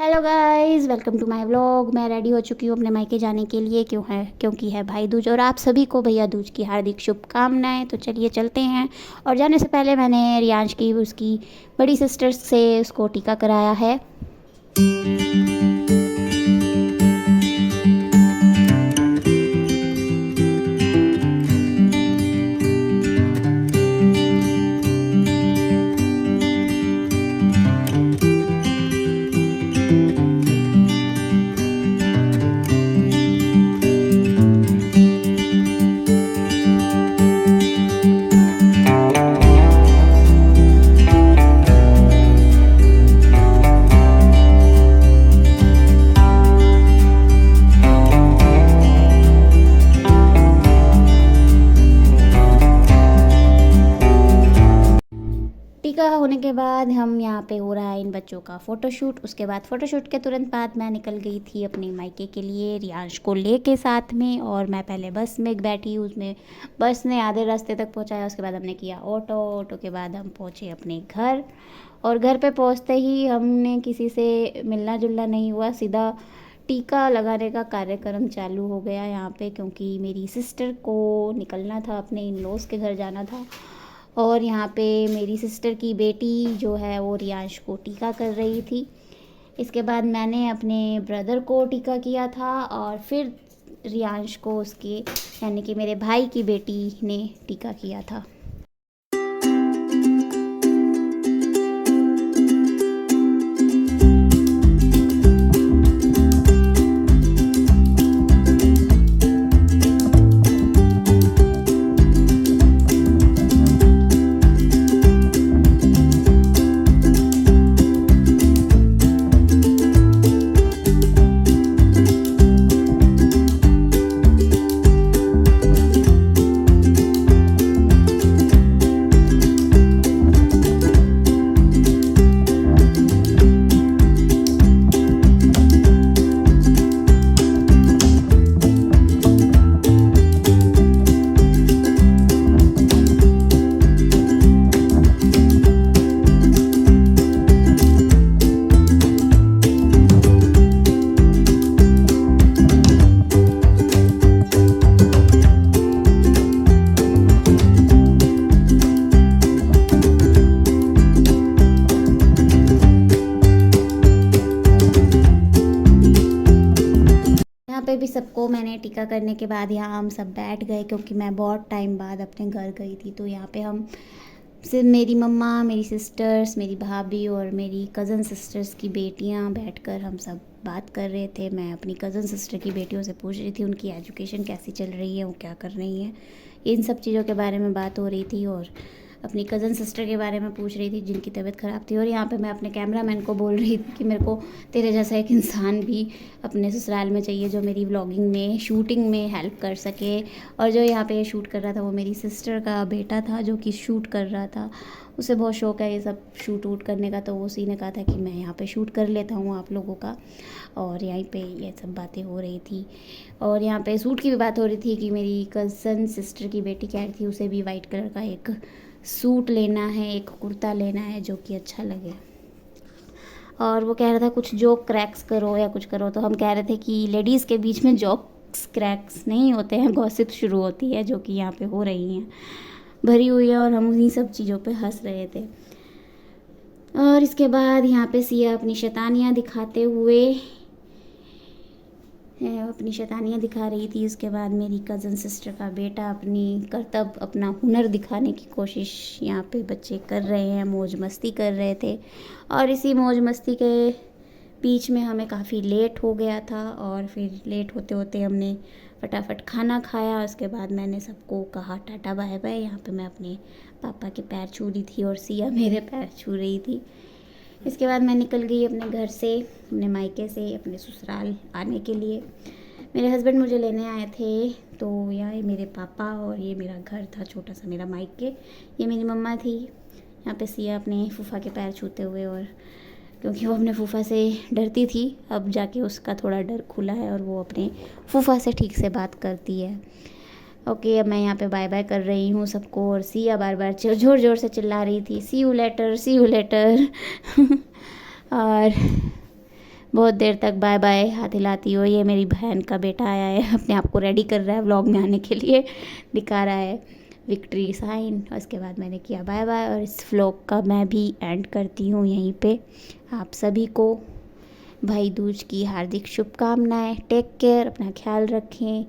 Hello guys, welcome to my vlog. मैं ready हो चुकी हूँ अपने मायके जाने के लिए। क्योंकि है भाई दूज और आप सभी को भैया दूज की हार्दिक शुभकामनाएं। तो चलिए चलते हैं। और जाने से पहले मैंने रियांश की उसकी बड़ी सिस्टर्स से उसको टीका कराया है। टीका होने के बाद हम यहाँ पे हो रहा है इन बच्चों का फ़ोटोशूट। उसके बाद फ़ोटोशूट के तुरंत बाद मैं निकल गई थी अपने मायके के लिए रियांश को लेके साथ में। और मैं पहले बस में बैठी, उसमें बस ने आधे रास्ते तक पहुँचाया। उसके बाद हमने किया ऑटो के बाद हम पहुँचे अपने घर। और घर पे पहुँचते ही हमने किसी से मिलना जुलना नहीं हुआ, सीधा टीका लगाने का कार्यक्रम चालू हो गया यहाँ पे। क्योंकि मेरी सिस्टर को निकलना था, अपने इन लॉज के घर जाना था। और यहाँ पे मेरी सिस्टर की बेटी जो है वो रियांश को टीका कर रही थी। इसके बाद मैंने अपने ब्रदर को टीका किया था और फिर रियांश को उसके यानी कि मेरे भाई की बेटी ने टीका किया था। यहाँ पे भी सबको मैंने टीका करने के बाद यहाँ हम सब बैठ गए। क्योंकि मैं बहुत टाइम बाद अपने घर गई थी। तो यहाँ पे हम सिर्फ मेरी मम्मा, मेरी सिस्टर्स, मेरी भाभी और मेरी कज़न सिस्टर्स की बेटियाँ बैठकर हम सब बात कर रहे थे। मैं अपनी कज़न सिस्टर की बेटियों से पूछ रही थी उनकी एजुकेशन कैसी चल रही है, वो क्या कर रही हैं, इन सब चीज़ों के बारे में बात हो रही थी। और अपनी कज़न सिस्टर के बारे में पूछ रही थी जिनकी तबीयत ख़राब थी। और यहाँ पे मैं अपने कैमरामैन को बोल रही थी कि मेरे को तेरे जैसा एक इंसान भी अपने ससुराल में चाहिए जो मेरी व्लॉगिंग में, शूटिंग में हेल्प कर सके। और जो यहाँ पे शूट कर रहा था वो मेरी सिस्टर का बेटा था जो कि शूट कर रहा था। उसे बहुत शौक़ है ये सब शूट वूट करने का। तो उसी ने कहा था कि मैं यहाँ पे शूट कर लेता हूँ आप लोगों का। और यहीं पे ये सब बातें हो रही थी। और यहाँ पे सूट की भी बात हो रही थी कि मेरी कज़न सिस्टर की बेटी कह रही थी उसे भी वाइट कलर का एक सूट लेना है, एक कुर्ता लेना है जो कि अच्छा लगे। और वो कह रहा था कुछ जोक क्रैक्स करो या कुछ करो। तो हम कह रहे थे कि लेडीज़ के बीच में जोक्स क्रैक्स नहीं होते हैं, गॉसिप शुरू होती है जो कि यहाँ पे हो रही हैं, भरी हुई है। और हम उन्हीं सब चीज़ों पे हंस रहे थे। और इसके बाद यहाँ पे सिया अपनी शैतानियाँ दिखा रही थी। उसके बाद मेरी कज़न सिस्टर का बेटा अपनी करतब, अपना हुनर दिखाने की कोशिश यहाँ पे बच्चे कर रहे हैं, मौज मस्ती कर रहे थे। और इसी मौज मस्ती के बीच में हमें काफ़ी लेट हो गया था। और फिर लेट होते होते हमने फटाफट खाना खाया। उसके बाद मैंने सबको कहा टाटा बाय बाय। यहाँ पे मैं अपने पापा के पैर छू रही थी और सिया मेरे पैर छू रही थी। इसके बाद मैं निकल गई अपने घर से, अपने मायके से अपने ससुराल आने के लिए। मेरे हस्बैंड मुझे लेने आए थे। तो यहाँ मेरे पापा और ये मेरा घर था छोटा सा, मेरा मायके। ये मेरी मम्मा थी। यहाँ पे सिया अपने फूफा के पैर छूते हुए। और क्योंकि वो अपने फूफा से डरती थी, अब जाके उसका थोड़ा डर खुला है और वो अपने फूफा से ठीक से बात करती है। ओके, अब मैं यहाँ पे बाय बाय कर रही हूँ सबको। और सिया बार बार ज़ोर ज़ोर से चिल्ला रही थी see you later, see you later. और बहुत देर तक बाय बाय हाथ हिलाती हो। ये मेरी बहन का बेटा आया है, अपने आप को रेडी कर रहा है व्लॉग में आने के लिए, दिखा रहा है विक्ट्री साइन। उसके बाद मैंने किया बाय बाय और इस व्लॉग का मैं भी एंड करती हूँ यहीं पे। आप सभी को भाई दूज की हार्दिक शुभकामनाएं। टेक केयर, अपना ख्याल रखें।